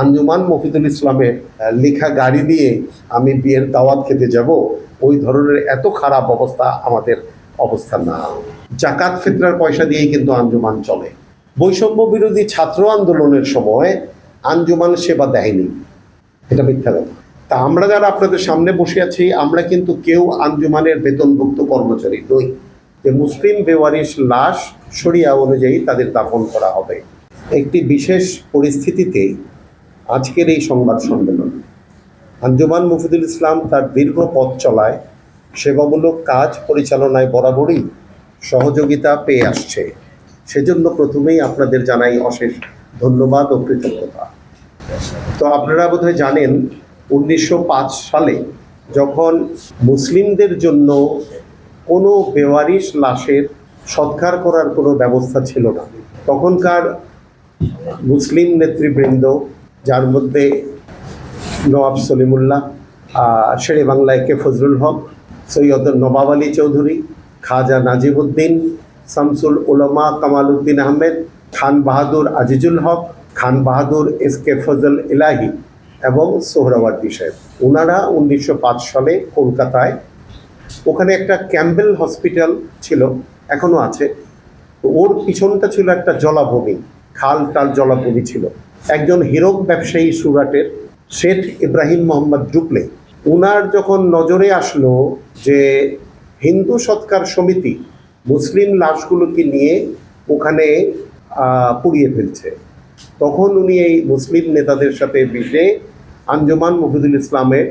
আঞ্জুমান মফিদুল ইসলামের লেখা গাড়ি দিয়ে আমি বিয়ের দাওয়াত খেতে যাব, ওই ধরনের এত খারাপ অবস্থা আমাদের অবস্থা না। জাকাত ফিতরার পয়সা দিয়েই কিন্তু আঞ্জুমান চলে। বৈষম্য বিরোধী ছাত্র আন্দোলনের সময় আঞ্জুমান সেবা দেয়নি, এটা মিথ্যা কথা। তা আমরা যারা আপনাদের সামনে বসে আছি, আমরা কিন্তু কেউ আঞ্জুমানের বেতনভুক্ত কর্মচারী নই যে মুসলিম বেওয়ারিশ লাশ শরিয়া অনুযায়ী তাদের দাফন করা হবে। একটি বিশেষ পরিস্থিতিতে আজকের এই সংবাদ সম্মেলন, আঞ্জুমান মফিদুল ইসলাম তার দীর্ঘ পথ চলায় সেবামূলক কাজ পরিচালনায় বরাবরই সহযোগিতা পেয়ে আসছে। সেজন্য প্রথমেই আপনাদের জানাই অশেষ ধন্যবাদ ও কৃতজ্ঞতা। তো আপনারা বোধহয় জানেন 1905 সালে যখন মুসলিমদের জন্য কোনো বেওয়ারিশ লাশের সৎকার করার কোনো ব্যবস্থা ছিল না, তখনকার মুসলিম নেতৃবৃন্দ, যার মধ্যে নওয়াব সলিমুল্লাহ, শেরে বাংলায় কে ফজলুল হক, সৈয়দ নবাব আলী চৌধুরী, খাজা নাজিবুদ্দিন, শামসুল উলামা কামাল উদ্দিন আহমেদ, খান বাহাদুর আজিজুল হক, খান বাহাদুর এস কে ফজল ইলাহি এবং সোহরাওয়ার্দী সাহেব, ওনারা 1905 সালে কলকাতায়, ওখানে একটা ক্যাম্বেল হসপিটাল ছিল, এখনও আছে, তো ওর পিছনটা ছিল একটা জলাভূমি, খাল টাল জলাভূমি ছিল। একজন হীরক ব্যবসায়ী সুরাটের শেঠ ইব্রাহিম মোহাম্মদ ডুপলে, ওনার যখন নজরে আসলো যে হিন্দু সৎকার সমিতি মুসলিম লাশগুলোকে নিয়ে ওখানে পুড়িয়ে ফেলছে, তখন উনি এই মুসলিম নেতাদের সাথে মিশে আঞ্জুমান মফিদুল ইসলামের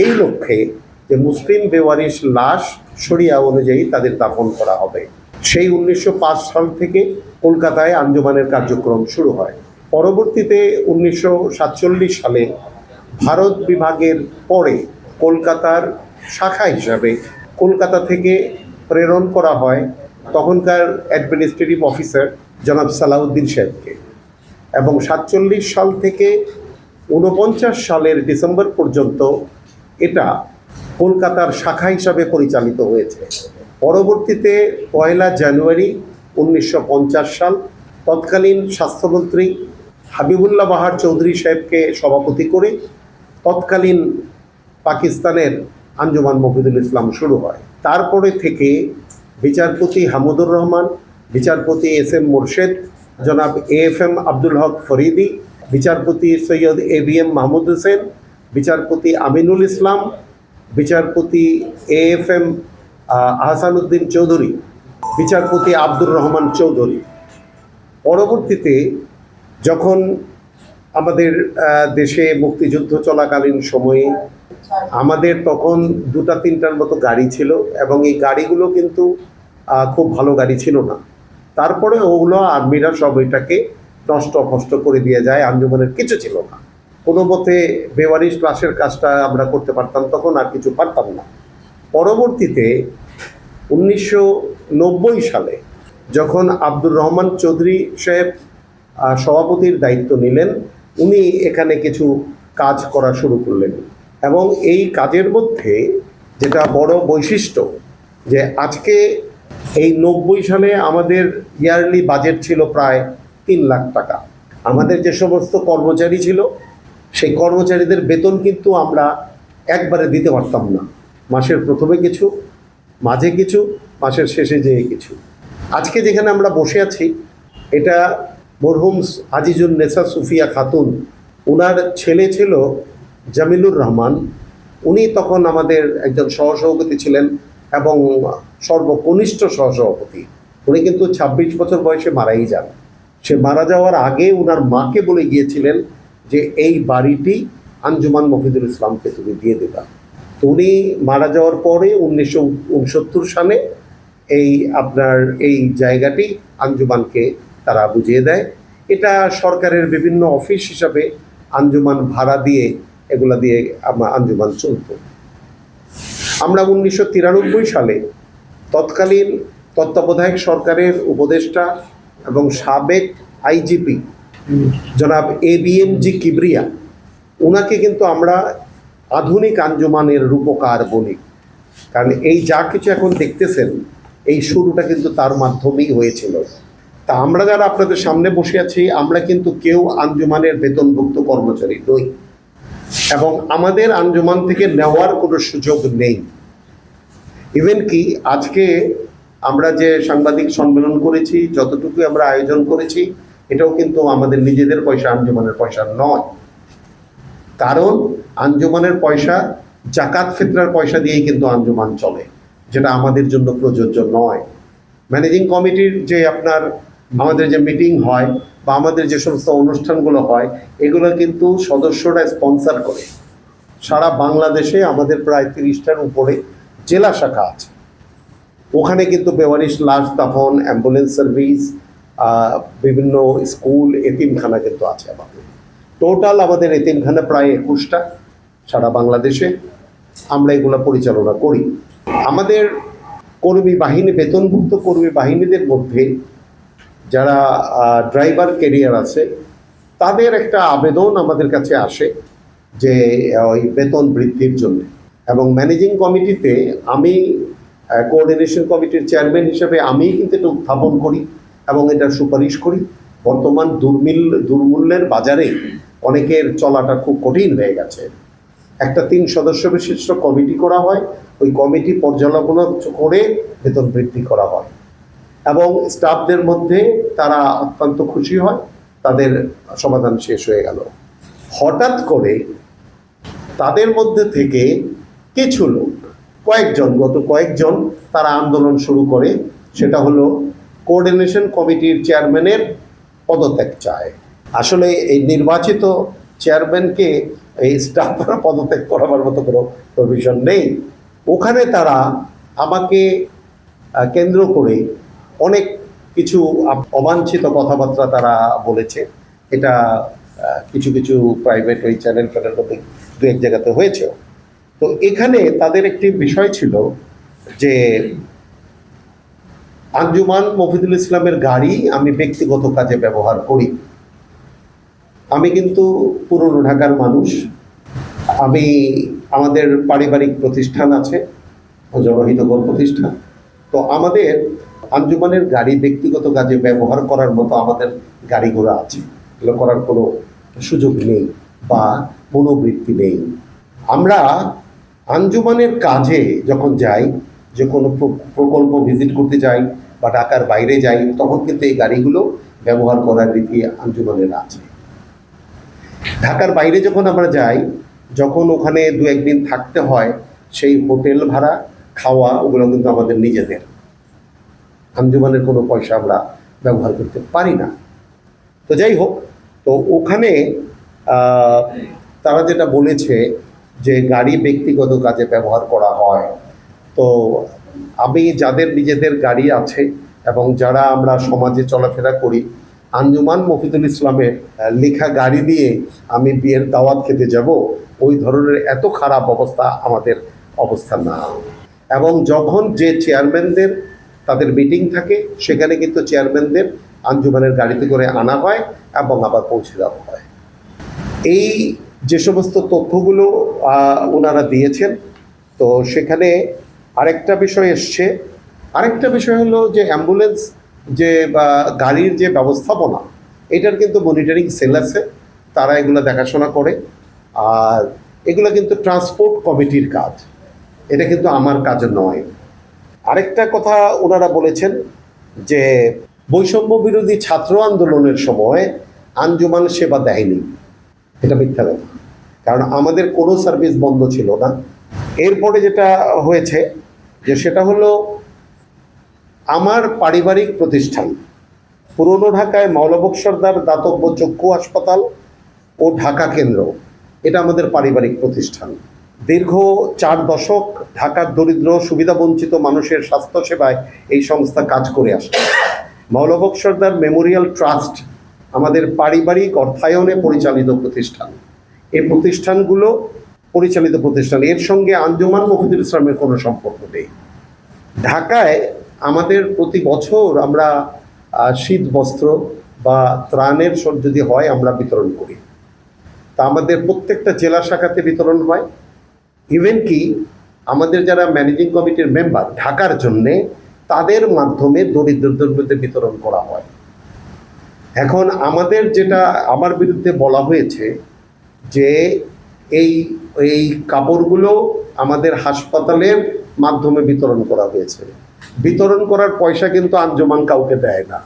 এই লক্ষ্যে যে মুসলিম বেওয়ারিশ লাশ শরিয়া অনুযায়ী তাদের দাফন করা হবে, সেই 1905 সাল থেকে কলকাতায় আঞ্জুমানের কার্যক্রম শুরু হয়। পরবর্তীতে 1947 সালে ভারত বিভাগের পরে কলকাতার শাখা হিসাবে কলকাতা থেকে প্রেরণ করা হয় তখনকার অ্যাডমিনিস্ট্রেটিভ অফিসার জনাব সালাউদ্দিন সাহেবকে, এবং 47 সাল থেকে 49 সালের ডিসেম্বর পর্যন্ত এটা কলকাতার শাখা হিসাবে পরিচালিত হয়েছে। পরবর্তীতে 1 জানুয়ারি 1950 সাল তৎকালীন স্বাস্থ্যমন্ত্রী হাবিবুল্লাহ বাহার চৌধুরী সাহেবকে সভাপতি করে তৎকালীন পাকিস্তানের আঞ্জুমান মফিদুল ইসলাম শুরু হয়। তারপরে থেকে বিচারপতি হামুদুর রহমান, বিচারপতি এস এম মোরশেদ, জনাব AFM আব্দুল হক ফরিদি, বিচারপতি সৈয়দ ABM মাহমুদ হোসেন, বিচারপতি আমিনুল ইসলাম, বিচারপতি AFM আহসানুদ্দিন চৌধুরী, বিচারপতি আব্দুর রহমান চৌধুরী। পরবর্তীতে যখন আমাদের দেশে মুক্তিযুদ্ধ চলাকালীন সময়ে আমাদের তখন 2-3টার মতো গাড়ি ছিল, এবং এই গাড়িগুলো কিন্তু খুব ভালো গাড়ি ছিল না। তারপরে ওগুলো আর্মিরা সব এটাকে নষ্ট ফষ্ট করে দিয়ে যায়, আঞ্জুমানের কিছু ছিল না। কোনো মতে বেওয়ারিশ লাশের কাজটা আমরা করতে পারতাম, তখন আর কিছু পারতাম না। পরবর্তীতে 1990 সালে যখন আব্দুর রহমান চৌধুরী সাহেব সভাপতির দায়িত্ব নিলেন, উনি এখানে কিছু কাজ করা শুরু করলেন, এবং এই কাজের মধ্যে যেটা বড় বৈশিষ্ট্য যে আজকে এই 90 সালে আমাদের ইয়ারলি বাজেট ছিল প্রায় 3 লাখ টাকা। আমাদের যে সমস্ত কর্মচারী ছিল সেই কর্মচারীদের বেতন কিন্তু আমরা একবারে দিতে পারতাম না, মাসের প্রথমে কিছু, মাঝে কিছু, মাসের শেষে যেয়ে কিছু। আজকে যেখানে আমরা বসে আছি এটা মরহুম আজিজুন নেসা সুফিয়া খাতুন, ওনার ছেলে ছিল জামিলুর রহমান, উনি তখন আমাদের একজন সহসভাপতি ছিলেন এবং সর্বকনিষ্ঠ সহসভাপতি। উনি কিন্তু 26 বছর বয়সে মারাই যান। সে মারা যাওয়ার আগে ওনার মাকে বলে গিয়েছিলেন যে এই বাড়িটি আঞ্জুমান মফিদুল ইসলামকে তুমি দিয়ে দেবা। তো উনি মারা যাওয়ার পরে 1969 সালে এই জায়গাটি আঞ্জুমানকে তারা বুঝিয়ে দেয়। এটা সরকারের বিভিন্ন অফিস হিসাবে আঞ্জুমান ভাড়া দিয়ে এগুলা দিয়ে আঞ্জুমান চলত। আমরা 1993 সালে তৎকালীন তত্ত্বাবধায়ক সরকারের উপদেষ্টা এবং সাবেক IGP জনাব ABMG কিবরিয়া, ওনাকে কিন্তু আমরা আধুনিক আঞ্জুমানের রূপকার বলি, কারণ এই যা কিছু এখন দেখতেছেন এই শুরুটা কিন্তু তার মাধ্যমেই হয়েছিল। তা আমরা যারা আপনাদের সামনে বসে আছি, আমরা কিন্তু কেউ আঞ্জুমানের বেতনভুক্ত কর্মচারী নই এবং আমাদের আঞ্জুমান থেকে নেওয়ার কোনো সুযোগ নেই। ইভেন কি আজকে আমরা যে সাংবাদিক সম্মেলন করেছি, যতটুকু আমরা আয়োজন করেছি, এটাও কিন্তু আমাদের নিজেদের পয়সা, আঞ্জুমানের পয়সা নয়। কারণ আঞ্জুমানের পয়সা জাকাত ফিতরার পয়সা দিয়েই কিন্তু আঞ্জুমান চলে, যেটা আমাদের জন্য প্রযোজ্য নয়। ম্যানেজিং কমিটির যে আমাদের যে মিটিং হয় বা আমাদের যে সমস্ত অনুষ্ঠানগুলো হয়, এগুলো কিন্তু সদস্যরা স্পন্সর করে। সারা বাংলাদেশে আমাদের প্রায় 30টার উপরে জেলা শাখা আছে। ওখানে কিন্তু বেওয়ারিশ লাশ দাফন, অ্যাম্বুলেন্স সার্ভিস, বিভিন্ন স্কুল, এতিমখানা কিন্তু আছে আমাদের। টোটাল আমাদের এতিমখানা প্রায় 21টা সারা বাংলাদেশে। আমরা এগুলো পরিচালনা করি। আমাদের কর্মী বাহিনী, বেতনভুক্ত কর্মী বাহিনীদের মধ্যে যারা ড্রাইভার ক্যারিয়ার আছে, তাদের একটা আবেদন আমাদের কাছে আসে যে ওই বেতন বৃদ্ধির জন্য। এবং ম্যানেজিং কমিটিতে আমি কোঅর্ডিনেশন কমিটির চেয়ারম্যান হিসেবে আমি কিন্তু এটা উত্থাপন করি এবং এটা সুপারিশ করি। বর্তমান দুর্মূল্যের বাজারে অনেকের চলাটা খুব কঠিন হয়ে গেছে। একটা 3 সদস্য বিশিষ্ট কমিটি করা হয়, ওই কমিটি পর্যালোচনা করে বেতন বৃদ্ধি করা হয় এবং স্টাফদের মধ্যে তারা অত্যন্ত খুশি হয়, তাদের সমাধান শেষ হয়ে গেল। হঠাৎ করে তাদের মধ্যে থেকে কিছু লোক, কয়েকজন তারা আন্দোলন শুরু করে। সেটা হলো কোঅর্ডিনেশন কমিটির চেয়ারম্যানের পদত্যাগ চায়। আসলে এই নির্বাচিত চেয়ারম্যানকে এই স্টাফরা পদত্যাগ করাবার মতো কোনো প্রভিশন নেই। ওখানে তারা আমাকে কেন্দ্র করে অনেক কিছু অবাঞ্ছিত কথাবার্তা তারা বলেছে। এটা কিছু প্রাইভেট ওই চ্যানেল মধ্যে 2-1 জায়গাতে হয়েছে। তো এখানে তাদের একটি বিষয় ছিল যে আঞ্জুমান মফিদুল ইসলামের গাড়ি আমি ব্যক্তিগত কাজে ব্যবহার করি। আমি কিন্তু পুরনো ঢাকার মানুষ। আমাদের পারিবারিক প্রতিষ্ঠান আছে, জনহিতকর প্রতিষ্ঠান। তো আমাদের আঞ্জুমানের গাড়ি ব্যক্তিগত কাজে ব্যবহার করার মতো আমাদের গাড়ি ঘোড়া আছে, এগুলো করার কোনো সুযোগ নেই বা মনোবৃত্তি নেই। আমরা আঞ্জুমানের কাজে যখন যাই, যে কোনো প্রকল্প ভিজিট করতে যাই বা ঢাকার বাইরে যাই, তখন কিন্তু এই গাড়িগুলো ব্যবহার করার রীতি আঞ্জুমানের আছে। ঢাকার বাইরে যখন আমরা যাই, যখন ওখানে 2-1 দিন থাকতে হয়, সেই হোটেল ভাড়া, খাওয়া, ওগুলো কিন্তু আমাদের নিজেদের। আঞ্জুমানের কোনো পয়সা আমরা ব্যবহার করতে পারি না। তো যাই হোক, তো ওখানে তারা যেটা বলেছে যে গাড়ি ব্যক্তিগত কাজে ব্যবহার করা হয়। তো আমি যাদের নিজেদের গাড়ি আছে এবং যারা আমরা সমাজে চলাফেরা করি, আঞ্জুমান মফিদুল ইসলামের লেখা গাড়ি দিয়ে আমি বিয়ের দাওয়াত খেতে যাব, ওই ধরনের এত খারাপ অবস্থা আমাদের অবস্থা না। এবং যখন যে চেয়ারম্যানদের তাদের মিটিং থাকে, সেখানে কিন্তু চেয়ারম্যানদের আঞ্জুমানের গাড়িতে করে আনা হয় এবং আবার পৌঁছে দেওয়া হয়। এই যে সমস্ত তথ্যগুলো ওনারা দিয়েছেন, তো সেখানে আরেকটা বিষয় এসছে। আরেকটা বিষয় হলো যে অ্যাম্বুলেন্স যে বা গাড়ির যে ব্যবস্থাপনা, এটার কিন্তু মনিটরিং সেল আছে, তারা এগুলো দেখাশোনা করে। আর এগুলো কিন্তু ট্রান্সপোর্ট কমিটির কাজ, এটা কিন্তু আমার কাজ নয়। আরেকটা কথা ওনারা বলেছেন যে বৈষম্য বিরোধী ছাত্র আন্দোলনের সময় আঞ্জুমান সেবা দেয়নি। এটা মিথ্যা কথা, কারণ আমাদের কোনো সার্ভিস বন্ধ ছিল না। এরপরে যেটা হয়েছে যে সেটা হলো আমার পারিবারিক প্রতিষ্ঠান পুরনো ঢাকায় মাওলানা সরদার দাতব্য চক্ষু হাসপাতাল ও ঢাকা কেন্দ্র, এটা আমাদের পারিবারিক প্রতিষ্ঠান। দীর্ঘ 4 দশক ঢাকার দরিদ্র সুবিধাবঞ্চিত মানুষের স্বাস্থ্যসেবায় এই সংস্থা কাজ করে আসে। মাওলানা সরদার মেমোরিয়াল ট্রাস্ট আমাদের পারিবারিক অর্থায়নে পরিচালিত প্রতিষ্ঠান। এই প্রতিষ্ঠানগুলো পরিচালিত প্রতিষ্ঠান, এর সঙ্গে আঞ্জুমান মফিদুল ইসলামের কোনো সম্পর্ক নেই। ঢাকায় আমাদের প্রতি বছর আমরা শীত বস্ত্র বা ত্রাণের যদি হয় আমরা বিতরণ করি। তা আমাদের প্রত্যেকটা জেলা শাখাতে বিতরণ হয়। ইভেন কি আমাদের যারা ম্যানেজিং কমিটির মেম্বার ঢাকার জন্যে, তাদের মাধ্যমে দরিদ্রদের মধ্যে বিতরণ করা হয়। এখন আমাদের যেটা আমার বিরুদ্ধে বলা হয়েছে যে এই এই কাপড়গুলো আমাদের হাসপাতালের মাধ্যমে বিতরণ করা হয়েছে। বিতরণ করার পয়সা কিন্তু আঞ্জুমান কাউকে দেয় না।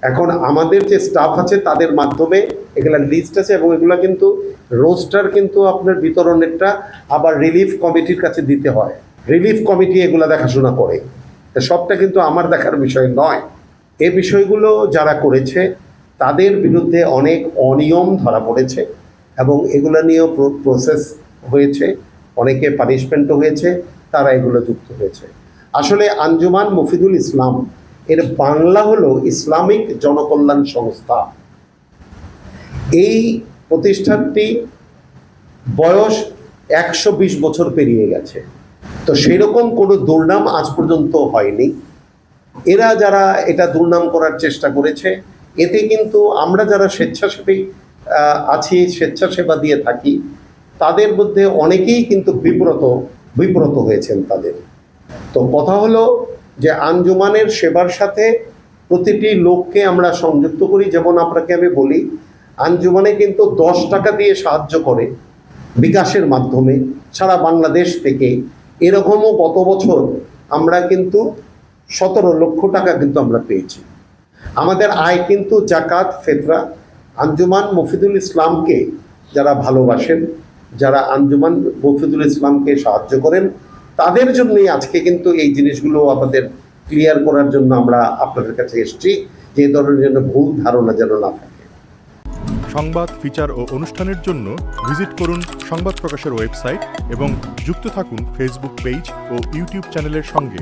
এখন আমাদের যে স্টাফ আছে তাদের মাধ্যমে এগুলা লিস্ট আছে, এবং এগুলা কিন্তু রোস্টার কিন্তু আপনার বিতরণেরটা আবার রিলিফ কমিটির কাছে দিতে হয়। রিলিফ কমিটি এগুলা দেখাশোনা করে, সবটা কিন্তু আমার দেখার বিষয় নয়। এই বিষয়গুলো যারা করেছে তাদের বিরুদ্ধে অনেক অনিয়ম ধরা পড়েছে, এবং এগুলো নিয়েও প্রসেস হয়েছে, অনেকে পানিশমেন্টও হয়েছে, তারা এগুলো যুক্ত হয়েছে। আসলে আঞ্জুমান মফিদুল ইসলাম এর বাংলা হলো ইসলামিক জনকল্যাণ সংস্থা। এই প্রতিষ্ঠানটি বয়স 120 বছর পেরিয়ে গেছে, তো সেই রকম কোনো দুর্নাম আজ পর্যন্ত হয়নি। এরা যারা এটা দুর্নাম করার চেষ্টা করেছে, এতে কিন্তু আমরা যারা স্বেচ্ছাসেবী আছি, স্বেচ্ছাসেবা দিয়ে থাকি, তাদের মধ্যে অনেকেই কিন্তু বিব্রত হয়েছেন তাদের। তো কথা হলো যে আঞ্জুমানের সেবার সাথে প্রতিটি লোককে আমরা সংযুক্ত করি। যেমন আপনাকে আমি বলি, আঞ্জুমানে কিন্তু 10 টাকা দিয়ে সাহায্য করে বিকাশের মাধ্যমে সারা বাংলাদেশ থেকে। এরকমও গত বছর আমরা কিন্তু 17 লক্ষ টাকা কিন্তু আমরা পেয়েছি। আমাদের আয় কিন্তু জাকাত, ফেতরা, আঞ্জুমান মফিদুল ইসলামকে যারা ভালোবাসেন, যারা আঞ্জুমান মফিদুল ইসলামকে সাহায্য করেন, তাদের জন্যই আজকে কিন্তু এই জিনিসগুলো আমাদের ক্লিয়ার করার জন্য আমরা আপনাদের কাছে এসেছি, যে ধরনের যেন ভুল ধারণা যেন না থাকে। সংবাদ, ফিচার ও অনুষ্ঠানের জন্য ভিজিট করুন সংবাদ প্রকাশের ওয়েবসাইট এবং যুক্ত থাকুন ফেসবুক পেজ ও ইউটিউব চ্যানেলের সঙ্গে।